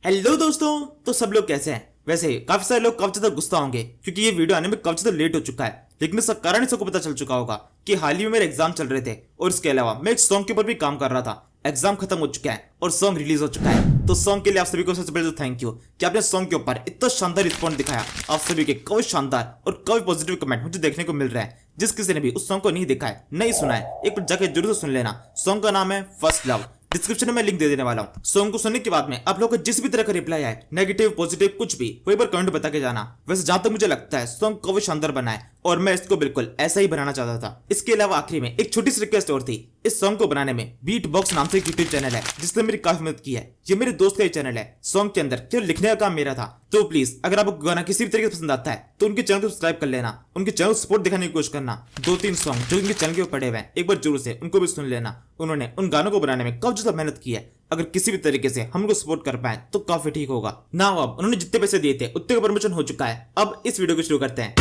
Hello दोस्तों। तो सब लोग कैसे हैं? वैसे काफी सारे लोग काफी ज्यादा गुस्सा होंगे क्योंकि ये वीडियो आने में काफी ज्यादा लेट हो चुका है, लेकिन इसका कारण सबको पता चल चुका होगा कि हाल ही में मेरे एग्जाम चल रहे थे और इसके अलावा मैं एक सॉन्ग के ऊपर भी काम कर रहा था। एग्जाम खत्म हो चुका है और सॉन्ग रिलीज हो चुका है, तो सॉन्ग के लिए आप सभी को सबसे पहले तो थैंक यू कि आपने सॉन्ग के ऊपर इतना शानदार रिस्पॉन्स दिखाया। आप सभी के काफी शानदार और काफी पॉजिटिव कमेंट मुझे देखने को मिल रहा है। जिस किसी ने भी उस सॉन्ग को नहीं देखा है, नहीं सुना है, एक बार जाकर जरूर से सुन लेना। सॉन्ग का नाम है फर्स्ट लव। डिस्क्रिप्शन में मैं लिंक दे देने वाला हूँ। सॉन्ग को सुनने के बाद में आप लोगों को जिस भी तरह का रिप्लाई आए, नेगेटिव पॉजिटिव कुछ भी, वही पर कमेंट बता के जाना। वैसे जहां तक मुझे लगता है सॉन्ग काफी शानदार बना है और मैं इसको बिल्कुल ऐसा ही बनाना चाहता था। इसके अलावा आखिरी में एक छोटी सी रिक्वेस्ट और थी। इस सॉन्ग को बनाने में बीट बॉक्स नाम से एक यूट्यूब चैनल है जिसने मेरी काफी मदद की है। ये मेरे दोस्त का ही चैनल है। सॉन्ग के अंदर केवल लिखने का काम मेरा था। तो प्लीज अगर आपको गाना किसी भी तरीके से पसंद आता है तो उनके चैनल को सब्सक्राइब कर लेना, उनके चैनल को सपोर्ट दिखाने की कोशिश करना। 2-3 सॉन्ग जो उनके चैनल के ऊपर पड़े हुए हैं, एक बार जरूर से उनको भी सुन लेना। उन्होंने उन गानों को बनाने में काफी ज्यादा मेहनत की है। अगर किसी भी तरीके से हम उनको सपोर्ट कर पाए तो काफी ठीक होगा ना। अब उन्होंने जितने पैसे दिए थे उतने का प्रमोशन हो चुका है। अब इस वीडियो को शुरू करते हैं।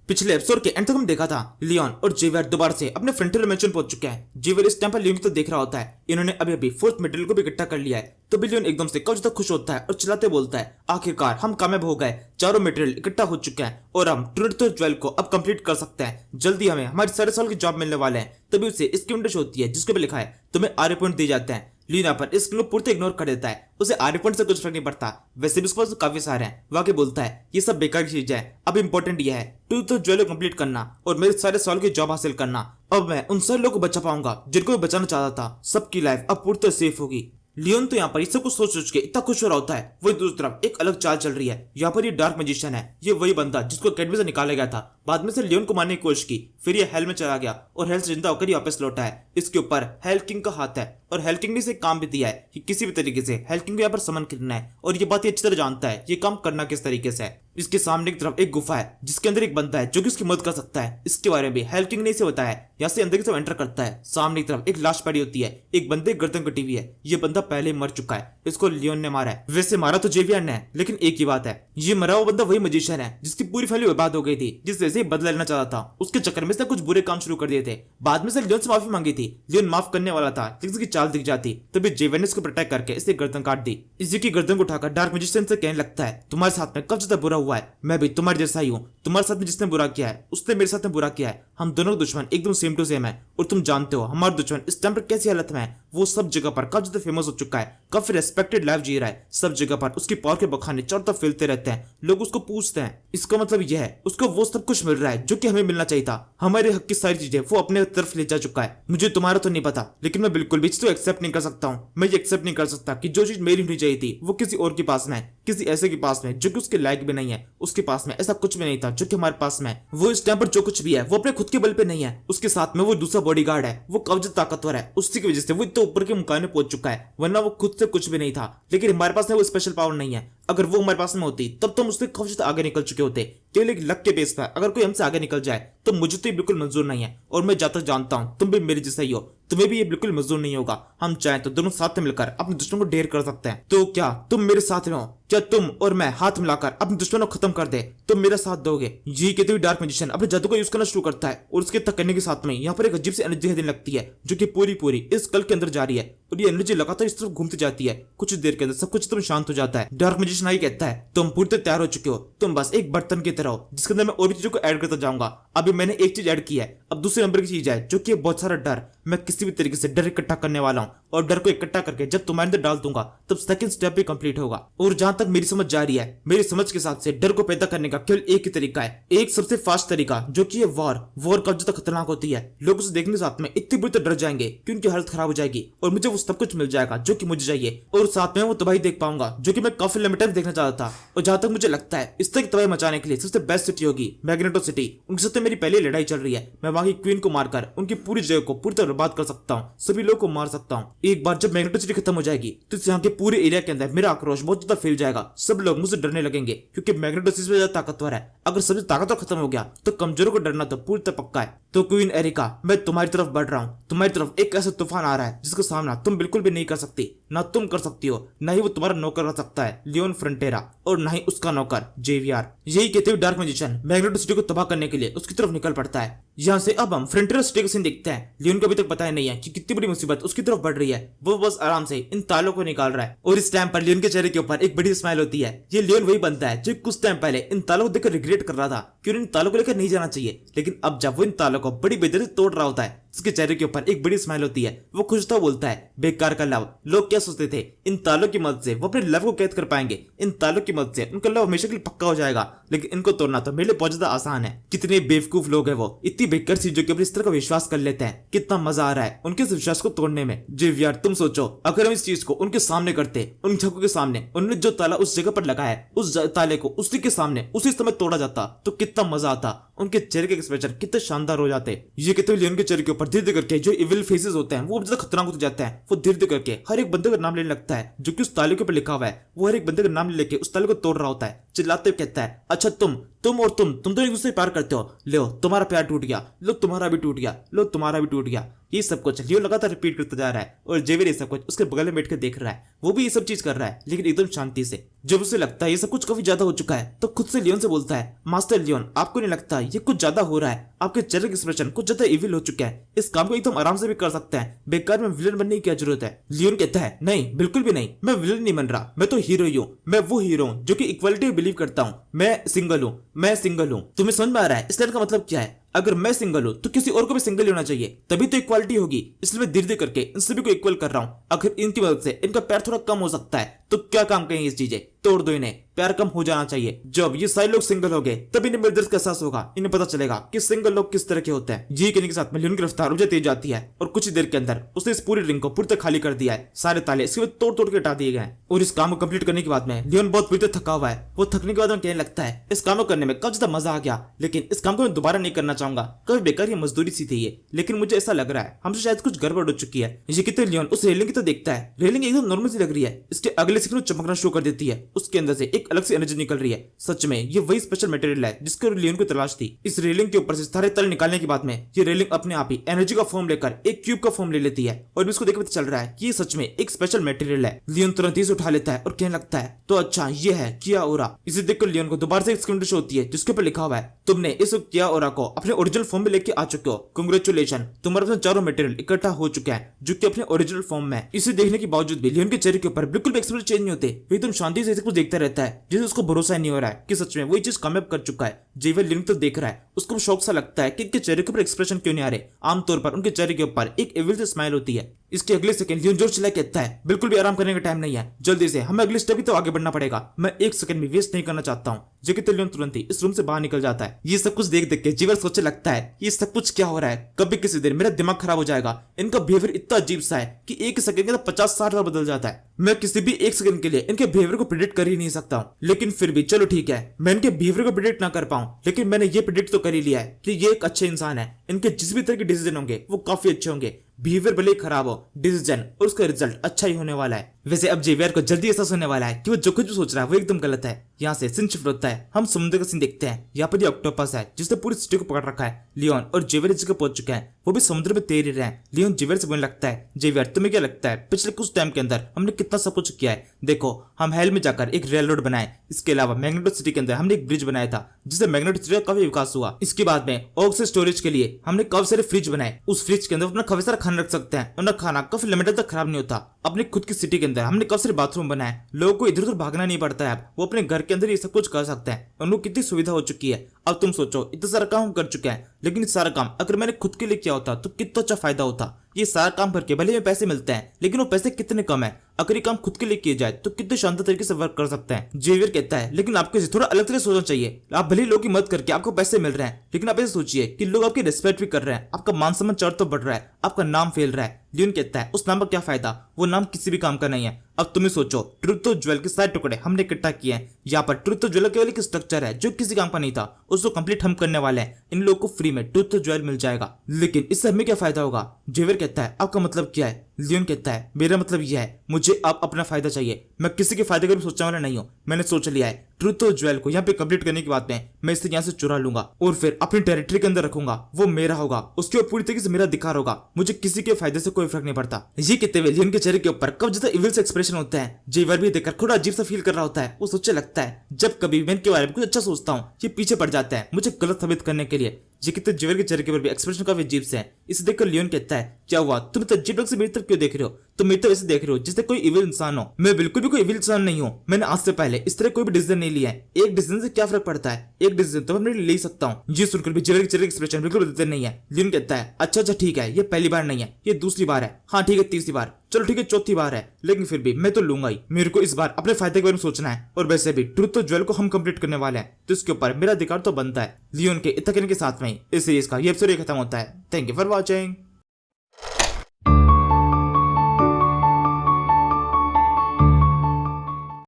पिछले एपिसोड के एंड तक हम देखा था लियोन और जेवियर दोबारा से अपने फ्रंटियर डायमेंशन पहुंच चुके हैं। जेवियर इस टाइम पर लियोन को देख रहा होता है। इन्होंने अभी अभी फोर्थ मटेरियल को भी इकट्ठा कर लिया है। तो लियोन एकदम से काफी ज्यादा खुश होता है और चिल्लाते बोलता है, आखिरकार हम कामयाब हो गए, चारों मटेरियल इकट्ठा हो चुके हैं और हम 12 को अब कंप्लीट कर सकते हैं। जल्दी हमें हमारे 7.5 साल की जॉब मिलने वाले हैं। तभी उसे इसकी विंडोज होती है जिसके भी लिखा है तुम्हें आर्य पॉइंट दिए जाते हैं। लियोन यहाँ पर इसको पूर्ति इग्नोर कर देता है। उसे आर्य पॉइंट से कुछ फर्क नहीं पड़ता। वैसे भी उसके पास काफी सारे हैं। वाकई बोलता है ये सब बेकार की चीज है। अब इंपॉर्टेंट ये है 12 को कंप्लीट करना और मेरे 7.5 साल की जॉब हासिल करना। अब मैं उन सारे लोगों को बचा पाऊंगा जिनको मैं बचाना चाहता था। सबकी लाइफ अब पूरी तरह सेफ होगी। लियोन तो यहाँ पर ये सब कुछ सोच के इतना खुश हो रहा होता है। वही दूसरी तरफ एक अलग चाल चल रही है। यहाँ पर ये डार्क मैजिशियन है। ये वही बंदा जिसको अकेडमी से निकाला गया था। बाद में से लियोन को मारने की कोशिश की, फिर ये हेल में चला गया और हेल से जिंदा होकर वापस लौटा है। इसके ऊपर हेल किंग का हाथ है और हेल किंग ने इसे काम भी दिया है कि किसी भी तरीके से हेल किंग को यहाँ पर समन करना है और ये बात ये अच्छी तरह जानता है ये काम करना किस तरीके से है। इसके सामने की तरफ एक गुफा है जिसके अंदर एक बंदा है जो कि उसकी मदद कर सकता है। इसके बारे में भी हेल किंग ने इसे बताया है। यहाँ से अंदर की तरफ एंटर करता है। सामने की तरफ एक लाश पड़ी होती है। एक बंदे गर्दन कटी हुई है। ये बंदा पहले मर चुका है। इसको लियोन ने मारा है। वैसे मारा तो जेवियर ने है, लेकिन एक ही बात है, ये मरा हुआ बंदा वही मैजिशियन है जिसकी पूरी फैमिली बर्बाद हो गई थी, जिस वजह से बदला लेना चाहता था। उसके चक्कर में इसने कुछ बुरे काम शुरू कर दिए थे। बाद में से लियोन से माफी मांगी थी। लियोन माफ करने वाला था, लेकिन इसकी चाल दिख जाती। तभी जेवियर ने इसको प्रोटेक्ट करके इससे गर्दन काट दी। इसी की गर्दन को उठाकर डार्क मैजिशियन से कहने लगता है, तुम्हारे साथ में कब ज्यादा बुरा हुआ है, मैं भी तुम्हारे जैसा ही हूँ। तुम्हारे साथ में जिसने बुरा किया है उसने मेरे साथ में बुरा किया है। हम दोनों दुश्मन एकदम सेम टू सेम है और तुम जानते हो हमारा दुश्मन इस टाइम पर कैसी हालत में है। वो सब जगह पर काफी ज्यादा फेमस हो चुका है, काफी रेस्पेक्टेड लाइफ जी रहा है। सब जगह पर उसकी पावर के बखाने चारों तरफ फैलते रहते हैं। लोग उसको पूछते हैं। इसका मतलब यह है उसको वो सब कुछ मिल रहा है जो कि हमें मिलना चाहिए था। हमारे हक की सारी चीजें वो अपने तरफ ले जा चुका है। मुझे तुम्हारा तो नहीं पता, लेकिन मैं बिल्कुल भी इसको एक्सेप्ट नहीं कर सकता हूँ। मैं ये एक्सेप्ट नहीं कर सकता कि जो चीज मेरी होनी चाहिए थी वो किसी और के पास में है, किसी ऐसे के पास में जो कि उसके लायक भी नहीं है। उसके पास में ऐसा कुछ भी नहीं था जो कि हमारे पास में है। वो इस टाइम पर जो कुछ भी है वो अपने खुद के बल पे नहीं है। उसके साथ में वो दूसरा बॉडीगार्ड है, वो काफी ताकतवर है। उसी की वजह से वो इतने ऊपर के मुकाम में पहुंच चुका है, वरना वो खुद से कुछ भी नहीं था। लेकिन हमारे पास में वो स्पेशल पावर नहीं है। अगर वो हमारे पास में होती तब तो हम उससे काफी ज्यादा आगे निकल चुके होते। केवल एक लक के बेस पर अगर कोई हमसे आगे निकल जाए तो मुझे तो ये बिल्कुल मंजूर नहीं है। और मैं जब तक जानता हूँ तुम भी मेरे जैसा ही हो, तुम्हें भी ये बिल्कुल मंजूर नहीं होगा। हम चाहें तो दोनों साथ में मिलकर अपने दुश्मन को ढेर कर सकते हैं। तो क्या तुम मेरे साथ में हो? क्या तुम और मैं हाथ मिलाकर अपने दुश्मनों को खत्म कर दे? तुम मेरा साथ दोगे? यही कहते हुए डार्क मैजिशियन अपने जादू को यूज करना शुरू करता है और उसके तक करने के साथ में यहाँ पर एक अजीब सी एनर्जी देने लगती है जो कि पूरी इस कल के अंदर जा रही है और ये एनर्जी लगातार इस तरफ घूमती जाती है। कुछ देर के अंदर सब कुछ एकदम शांत हो जाता है। डार्क मैजिशियन आई कहता है, तुम पूरी तरह तैयार हो चुके हो। तुम बस एक बर्तन की तरह हो जिसके अंदर मैं और भी चीजों को ऐड करता जाऊंगा। अभी मैंने एक चीज ऐड की है, अब दूसरे नंबर की चीज है जो कि बहुत सारा डर। मैं किसी भी तरीके से डर इकट्ठा करने वाला हूँ और डर को इकट्ठा करके जब तुम्हारे अंदर डाल दूंगा तब सेकंड स्टेप भी कंप्लीट होगा। और जहां तक मेरी समझ जा रही है, मेरी समझ के साथ से डर को पैदा करने का केवल एक ही तरीका है, एक सबसे फास्ट तरीका, जो कि है वॉर का जो खतरनाक होती है। लोग उसे देखने के साथ में इतनी बुरी तरह डर जाएंगे कि उनकी हालत खराब हो जाएगी और मुझे वो सब कुछ मिल जाएगा जो कि मुझे चाहिए। और साथ में वो तबाही देख पाऊंगा जो कि मैं काफी लंबे टाइम देखना चाहता था। और जहां तक मुझे लगता है इस तरह की तबाही मचाने के लिए सबसे बेस्ट सिटी होगी मैग्नेटो सिटी। उनके साथ मेरी पहली लड़ाई चल रही है। मैं वहां की क्वीन को मारकर उनकी पूरी जगह को पूरी तरह बर्बाद कर सकता हूँ, सभी लोगों को मार सकता हूँ। एक बार जब मैग्नेटो सिटी खत्म हो जाएगी तो यहाँ के पूरे एरिया के अंदर मेरा आक्रोश बहुत ज्यादा फैल जाएगा। सब लोग मुझसे डरने लगेंगे क्योंकि मैग्नेटो सिटी ज्यादा ताकतवर है। अगर सबसे ताकतवर खत्म हो गया तो कमजोरों को डरना तो पूरी तरह पक्का है। तो क्वीन एरिका, मैं तुम्हारी तरफ बढ़ रहा हूँ। तुम्हारी तरफ एक ऐसा तूफान आ रहा है जिसका सामना तुम बिल्कुल भी नहीं कर सकती। ना तुम कर सकती हो, ना ही वो तुम्हारा नौकर कर सकता है लियोन फ्रंटेरा, और ना ही उसका नौकर जेवियर। यही कहते हुए डार्क मैजिशियन मैग्नेटो सिटी को तबाह करने के लिए उसकी तरफ निकल पड़ता है। यहाँ से अब हम फ्रंटियर सिटी का सीन देखते हैं। लियोन को अभी तक पता ही नहीं है कि कितनी बड़ी मुसीबत उसकी तरफ बढ़ रही है। वो बस आराम से इन तालों को निकाल रहा है और इस टाइम पर लियोन के चेहरे के ऊपर एक बड़ी स्माइल होती है। ये लियोन वही बनता है जो कुछ टाइम पहले इन तालों को देखकर रिग्रेट कर रहा था कि इन तालों को लेकर नहीं जाना चाहिए, लेकिन अब जब वो इन तालों को बड़ी बेदर्दी से तोड़ रहा होता है उसके चेहरे के ऊपर एक बड़ी स्माइल होती है। वो खुश तो बोलता है, बेकार का लव। लोग क्या सोचते थे इन तालों की मदद से वो अपने लव को कैद कर पाएंगे, इन तालों की मदद से उनका लव हमेशा के लिए पक्का हो जाएगा, लेकिन इनको तोड़ना तो मेरे लिए बहुत ज्यादा आसान है। कितने बेवकूफ लोग हैं वो, इतनी बेकार चीजों के ऊपर इस तरह का विश्वास कर लेते हैं। कितना मजा आ रहा है उनके इस विश्वास को तोड़ने में। जी यार तुम सोचो, अगर हम इस चीज को उनके सामने करते, उन झकों के सामने, उन्होंने जो ताला उस जगह पर लगाया है उस ताले को उसी के सामने उसी समय तोड़ा जाता तो कितना मजा आता। उनके चेहरे के एक्सप्रेशन कितने शानदार हो जाते। ये कहते हुए लियोन के चेहरे के ऊपर धीरे धीरे करके जो इविल फेसेस होते हैं वो ज्यादा खतरनाक होते जाते हैं। वो धीरे धीरे करके हर एक बंदे का नाम लेने लगता है जो कि उस ताले के ऊपर लिखा हुआ है। वो हर एक बंदे का नाम लेके उस ताले को तोड़ रहा होता है। चिल्लाते हुए कहता है, अच्छा तुम और तुम तो एक दूसरे प्यार करते हो, लो तुम्हारा प्यार टूट गया, लो तुम्हारा भी टूट गया, लो तुम्हारा भी टूट गया। ये सब कुछ लियो लगातार रिपीट करता जा रहा है और जेवियर ये सब कुछ उसके बगल में बैठ कर देख रहा है। वो भी ये सब चीज कर रहा है लेकिन एकदम शांति से। जब उसे लगता है ये सब कुछ काफी ज्यादा हो चुका है तो खुद से लियोन से बोलता है, मास्टर लियोन आपको नहीं लगता ये कुछ ज्यादा हो रहा है? आपके चेहरे के एक्सप्रेशन कुछ ज्यादा इविल हो चुका है, इस काम को एकदम आराम से भी कर सकते हैं, बेकार में विलन बनने की क्या जरूरत है? लियोन कहता है, नहीं बिल्कुल भी नहीं, मैं विलन नहीं बन रहा, मैं तो हीरो ही हूँ। मैं वो हीरो हूँ जो कि इक्वालिटी में बिलीव करता हूँ। मैं सिंगल हूँ। तुम्हें समझ में आ रहा है इस लाइन का मतलब क्या है? अगर मैं सिंगल हूं तो किसी और को भी सिंगल होना चाहिए, तभी तो इक्वालिटी होगी। इसलिए मैं धीरे धीरे करके इन सभी को इक्वल कर रहा हूं। अगर इनकी मदद से इनका प्यार थोड़ा कम हो सकता है तो क्या काम करेंगे इस चीजें, तोड़ दो इन्हें, प्यार कम हो जाना चाहिए। जब ये सारे लोग सिंगल हो गए तब इन्हें मेरे दर्द का एहसास होगा, इन्हें पता चलेगा कि सिंगल लोग किस तरह के होते हैं। ये कहने के साथ में लियोन की रफ्तार मुझे तेज जाती है और कुछ ही देर के अंदर उसने इस पूरी रिंग को पूरी तरह खाली कर दिया है। सारे ताले इसके बाद तोड़ तोड़ के हटा दिए गए हैं और इस काम को कंप्लीट करने के बाद में लियोन बहुत बुरी तरह थका हुआ है। वो थकने के बाद में कहने लगता है, इस काम को करने में काफी ज्यादा मजा आ गया, लेकिन इस काम को मैं दोबारा नहीं करना चाहूंगा। कभी बेकार ये मजदूरी सी थी ये, लेकिन मुझे ऐसा लग रहा है हमसे शायद कुछ गड़बड़ हो चुकी है। ये कितने लियोन उस रेलिंग की तो देखता है, रेलिंग एकदम नॉर्मल सी लग रही है, इसके अगले सेकंड चमकना शुरू कर देती है। उसके अंदर से एक अलग सी एनर्जी निकल रही है। सच में ये वही स्पेशल मटेरियल है जिसके लियोन को तलाश थी। इस रेलिंग के ऊपर से सारे तल निकालने के बाद में ये रेलिंग अपने आप ही एनर्जी का फॉर्म लेकर एक क्यूब का फॉर्म ले लेती है और इसको देखकर पता चल रहा है कि ये सच में एक स्पेशल मटेरियल है। लियोन तुरंत इसे उठा लेता है और कहने लगता है, तो अच्छा ये है किया ओरा। इसे देखकर लियोन को दोबारा से एक स्क्रीन शो होती है जिसके ऊपर लिखा हुआ है, तुमने इस किया ओरा को अपने ओरिजिनल फॉर्म में लेके आ चुके हो, कांग्रेचुलेशन, तुम्हारे पास चारों मटेरियल इकट्ठा हो चुका है जो कि अपने ओरिजिनल फॉर्म में। इसे देखने के बावजूद भी लियोन के चेहरे के ऊपर बिल्कुल भी एक्सप्रेशन चेंज नहीं होते। वो एकदम शांति से कुछ देखता रहता है जिसे उसको भरोसा नहीं हो रहा है कि सच में वही चीज कामयाब कर चुका है। जेवियर लियोन तो देख रहा है, उसको शौक सा लगता है कि इनके चेहरे के ऊपर एक्सप्रेशन क्यों नहीं आ रहे। आमतौर पर उनके चेहरे के ऊपर एक एविल से स्माइल होती है। इसके अगले सेकंड लियोन जोर चिल्ला कहता है, बिल्कुल भी आराम करने का टाइम नहीं है, जल्दी से हमें अगले स्टेप की तो आगे बढ़ना पड़ेगा, मैं एक सेकंड भी वेस्ट नहीं करना चाहता हूँ। जबकि लियोन तुरंत ही इस रूम से बाहर निकल जाता है। ये सब कुछ देख देख के जेवियर सोचने लगता है, ये सब कुछ क्या हो रहा है, कभी किसी दिन मेरा दिमाग खराब हो जाएगा। इनका बिहेवियर इतना अजीब सा है कि एक सेकंड के अंदर 50-60 बार बदल जाता है। मैं किसी भी एक सेकंड के लिए इनके बिहेवियर को प्रिडिक्ट कर ही नहीं सकता हूँ, लेकिन फिर भी चलो ठीक है, मैं इनके बिहेवियर को प्रिडिक्ट ना कर पाऊं, लेकिन मैंने ये प्रिडिक्ट तो कर ही लिया है कि ये एक अच्छे इंसान है। इनके जिस भी तरह के डिसीजन होंगे वो काफी अच्छे होंगे, बिहेवियर भले ही खराब हो, डिसीजन और उसका रिजल्ट अच्छा ही होने वाला है। वैसे अब जेवियर को जल्दी एहसास होने वाला है कि वो जो कुछ भी सोच रहा है वो एकदम गलत है। यहाँ से सीन शिफ्ट होता है, हम समुद्र का सीन देखते हैं। यहाँ पर ये ऑक्टोपस है जिसने पूरी सिटी को पकड़ रखा है। लियोन और जेवियर इस जगह पहुंच चुके हैं, वो भी समुद्र में तैर रहे हैं। लियोन जेवियर से बोलने लगता है, जेवियर तुम्हें क्या लगता है पिछले कुछ टाइम के अंदर हमने कितना सब कुछ किया है? देखो हम हेल में जाकर एक रेल रोड बनाए, इसके अलावा मैग्नेटो सिटी के अंदर हमने एक ब्रिज बनाया था जिससे मैग्नेटो सिटी का काफी विकास हुआ। इसके बाद में ऑक्सीजन स्टोरेज के लिए हमने काफी सारे फ्रिज बनाए, उस फ्रिज के अंदर अपना काफी सारा खाना रख सकते हैं, अपना खाना काफी लिमिटेड तक खराब नहीं होता। अपने खुद की सिटी के अंदर हमने काफी सारे बाथरूम बनाए, लोगों को इधर उधर भागना नहीं पड़ता है, वो अपने घर के अंदर ये सब कुछ कर सकते हैं। उनको कितनी सुविधा हो चुकी है। अब तुम सोचो इतना सारा काम हम कर चुके हैं, लेकिन इस सारा काम अगर मैंने खुद के लिए किया होता तो कितना अच्छा फायदा होता। ये सारा काम करके भले में पैसे मिलते हैं, लेकिन वो पैसे कितने कम है। अगर ये काम खुद के लिए किए जाए तो कितने शानदार तरीके से वर्क कर सकते हैं। जेवियर कहता है, लेकिन आपको इसे थोड़ा अलग तरह सोचना चाहिए। आप भले लोगों की मदद करके आपको पैसे मिल रहे हैं, लेकिन आप ऐसे सोचिए कि लोग आपकी रिस्पेक्ट भी कर रहे हैं, आपका मान सम्मान चढ़ तो बढ़ रहा है, आपका नाम फैल रहा है। लियोन कहता है, उस नाम का क्या फायदा, वो नाम किसी भी काम का नहीं है। अब तुम्हें सोचो, ट्रुथ और ज्वेल के सारे टुकड़े हमने इकट्ठा किए हैं। यहाँ पर ट्रुथ और ज्वेल केवल एक स्ट्रक्चर है जो किसी काम का नहीं था, उसको कंप्लीट हम करने वाले हैं। इन लोगों को फ्री में ट्रुथ और ज्वेल मिल जाएगा, लेकिन इससे हमें क्या फायदा होगा? जेवियर कहता है, आपका मतलब क्या है? लियोन कहता है, मेरा मतलब यह है, मुझे अब अपना फायदा चाहिए, मैं किसी के फायदे का भी सोचने वाला नहीं हूँ। मैंने सोच लिया है, ट्रुथ और ज्वेल को यहाँ पे कंप्लीट करने के बाद में मैं इसे यहाँ से चुरा लूंगा और फिर अपनी टेरिटरी के अंदर रखूंगा, वो मेरा होगा, उसके ऊपर पूरी तरीके से मेरा अधिकार होगा, मुझे किसी के फायदे से कोई फर्क नहीं पड़ता। ये कहते हुए लियोन के चेहरे के ऊपर कब ज्यादा इविल से एक्सप्रेशन होता है। जेवियर भी देखकर थोड़ा अजीब सा फील कर रहा होता है। वो सोचने लगता है, जब कभी मैं इनके बारे में कुछ अच्छा सोचता हूँ ये पीछे पड़ जाता है मुझे गलत साबित करने के लिए। ये कितने ज्वेल के चेहरे के ऊपर भी एक्सप्रेशन काफी अजीब से है। इसे देखकर लियोन कहता है, क्या हुआ, तुम इतना अजीब ढंग से मेरी तरफ क्यों देख रहे हो? तुम मेरी तरफ ऐसे देख रहे हो जैसे कोई इविल इंसान हो। मैं बिल्कुल भी कोई इविल इंसान नहीं हूँ। मैंने आज से पहले इस तरह कोई भी डिसीजन नहीं लिया है। एक डिसीजन से क्या फर्क पड़ता है, एक डिसीजन तो मैं ले सकता हूँ। ये सुनकर भी ज्वेल के चेहरे एक्सप्रेशन बिल्कुल बदलते नहीं है। लियोन कहता है, अच्छा ठीक है, ये पहली बार नहीं है, ये दूसरी बार है। हाँ ठीक है, तीसरी बार, चलो ठीक है, चौथी बार है, लेकिन फिर भी मैं तो लूंगा ही। मेरे को इस बार अपने फायदे के बारे में सोचना है, और वैसे भी ट्रुथ तो ज्वेल को हम कंप्लीट करने वाले हैं, तो इसके ऊपर मेरा अधिकार तो बनता है। लियोन के इतना कहने के साथ में इस सीरीज का ये एपिसोड खत्म होता है। Thank you for watching.